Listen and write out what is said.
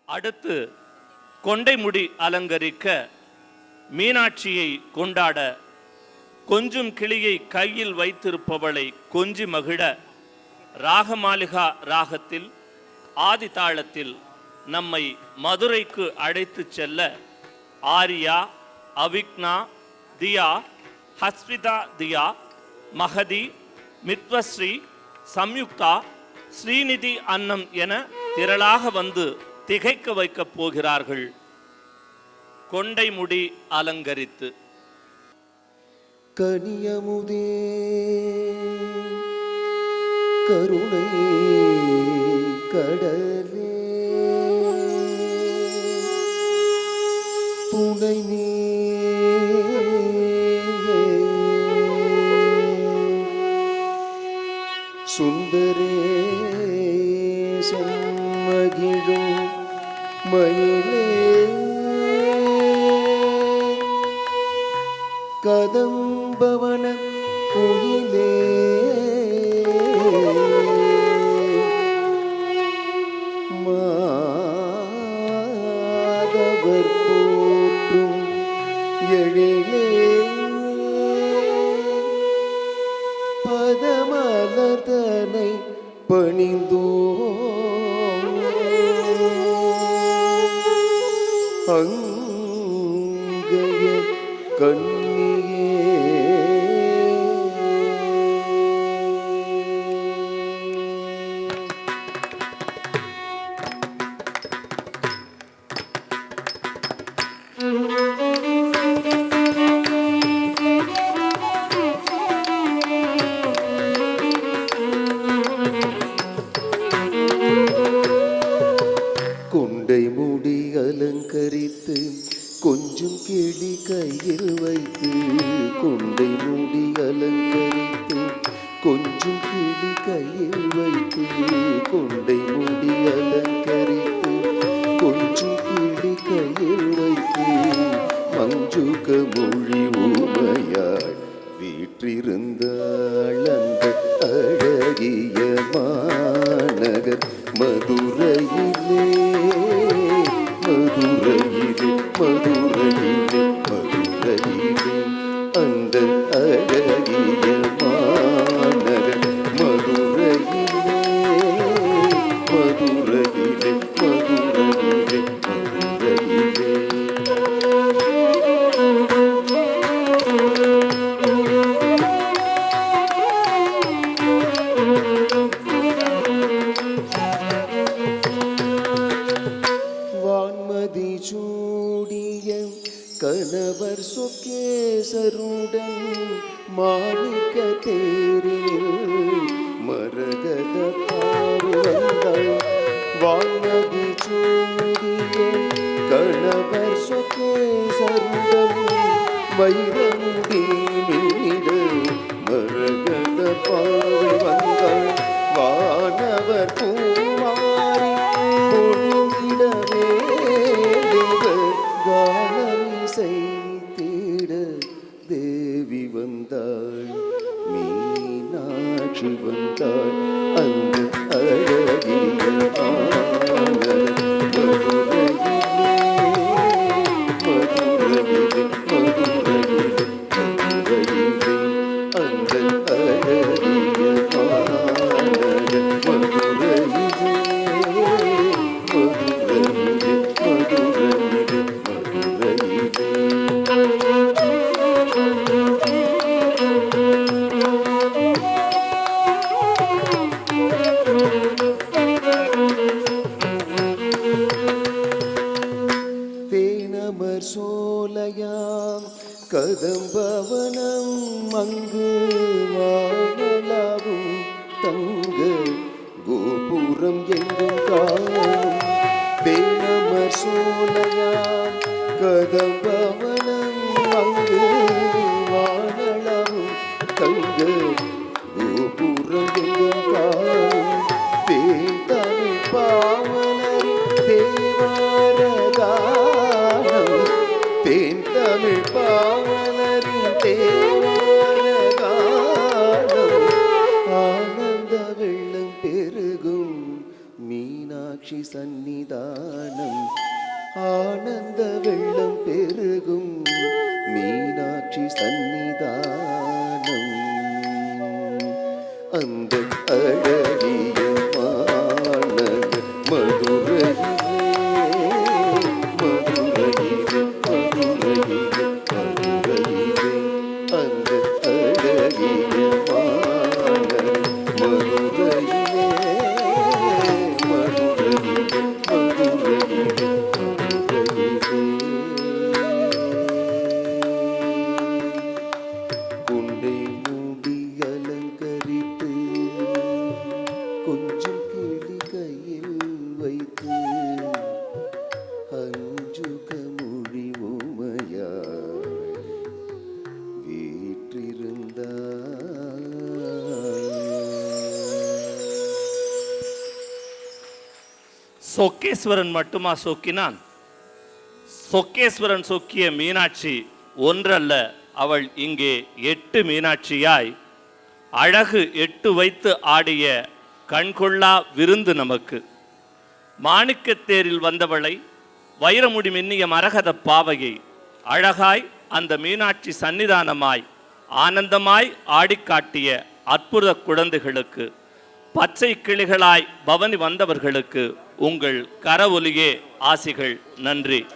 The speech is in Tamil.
அடுத்து கொண்டை முடி அலங்கரிக்க மீனாட்சியை கொண்டாட கொஞ்சும் கிளியை கையில் வைத்திருப்பவளை கொஞ்சி மகிழ ராகமாலிகா ராகத்தில் ஆதி தாளத்தில் நம்மை மதுரைக்கு அழைத்து செல்ல ஆரியா, அவிக்னா, தியா, ஹஸ்விதா தியா, மகதி, மித்வஸ்ரீ, சம்யுக்தா, ஸ்ரீநிதி அன்னம் என திரளாக வந்து திகைக்க வைக்கப் போகிறார்கள். கொண்டை முடி அலங்கரித்து கனியமுதே கருணை கடலே துணை நீ சுந்தரேசன் மகிழும் மயிலே கதம்பவன குயிலே மாதவர் போற்றும் எழிலே பதமலர்தனை பணிந்தோ அங்கய கண்ணியே கொண்டை முடி அலங்கரித்து கொஞ்சம் கிளி கையில் வைத்து கொண்டை முடி அலங்கரித்து கொஞ்சம் கிளி கையில் வைத்து கொண்டை முடி அலங்கரித்து கொஞ்சம் கிளி கையில் வைத்து மஞ்சுக மொழி ஊமையாள் வீற்றிருந்தாள் அந்த அழகிய மாநகர் மதுரையிலே மதுரையிலே மதுரையிலே மதுரையிலே அந்த அழகிய மாநகர் மதுரையிலே மதுரையிலே மதுரையிலே மதுரையிலே வான்மதி சூடிய கணவர் சொக்கேசருடன் மாணிக்க தேரில் மரகத பாருங்கள் வான்மதி சூடிய கணவர் சொக்கேசருடன் வைரமுடி மின்னிட மரகத பாவை வந்தாள் வானவர் பூமாரி பொழிந்திடவே கானமிசை தேட தேவி வந்தாள் மீனாட்சி வந்தாள் அந்த அழகிய மாநகர் மதுரையிலே மதுரையிலே மதுரையிலே மதுரையிலே அந்த அழகிய மாநகர் மதுரையிலே மதுரையிலே மதுரையிலே மதுரையிலே தேனமர் சோலையாம் கதம்பவனம் அங்கு வாழலாவும் தங்க கோபுரம் எங்கும் காணும் தேனமர் சோலையாம் கதம்பவனம் அங்கு வாழலாவும் தங்க கோபுரம் எங்கும் காணும் தேன் தமிழ் பாவலரின் தேவாரகானம் தேன் தமிழ் பாவலரின் தேவாரகானம் ஆனந்த வெள்ளம் பெருகும் மீனாட்சி சந்நிதானம் ஆனந்த வெள்ளம் பெருகும் மீனாட்சி சந்நிதானம். அந்த அழகிய மாநகர் மதுரையிலே, மதுரையிலே, மதுரையிலே, மதுரையிலே. அந்த அழகிய மாநகர் மதுரையிலே, மதுரையிலே, மதுரையிலே, மதுரையிலே. குண்டை மூடி அலங்கரித்து கொஞ்சம் கிளி கையில் வைத்து அஞ்சுக மொழி உமையாய் வீற்றிருந்தாய். சொக்கேஸ்வரன் மட்டுமா சொக்கினான்? சொக்கேஸ்வரன் சொக்கிய மீனாட்சி ஒன்றல்ல, அவள் இங்கே 8 மீனாட்சியாய் அழகு 8 வைத்து ஆடிய கண்கொள்ளா விருந்து நமக்கு. மாணிக்கத்தேரில் வந்தவளை, வைரமுடி மின்னிய மரகத பாவையை அழகாய் அந்த மீனாட்சி சன்னிதானமாய் ஆனந்தமாய் ஆடிக்காட்டிய அற்புத குழந்தைகளுக்கு, பச்சை கிளிகளாய் பவனி வந்தவர்களுக்கு உங்கள் கரவொலியே ஆசிகள். நன்றி.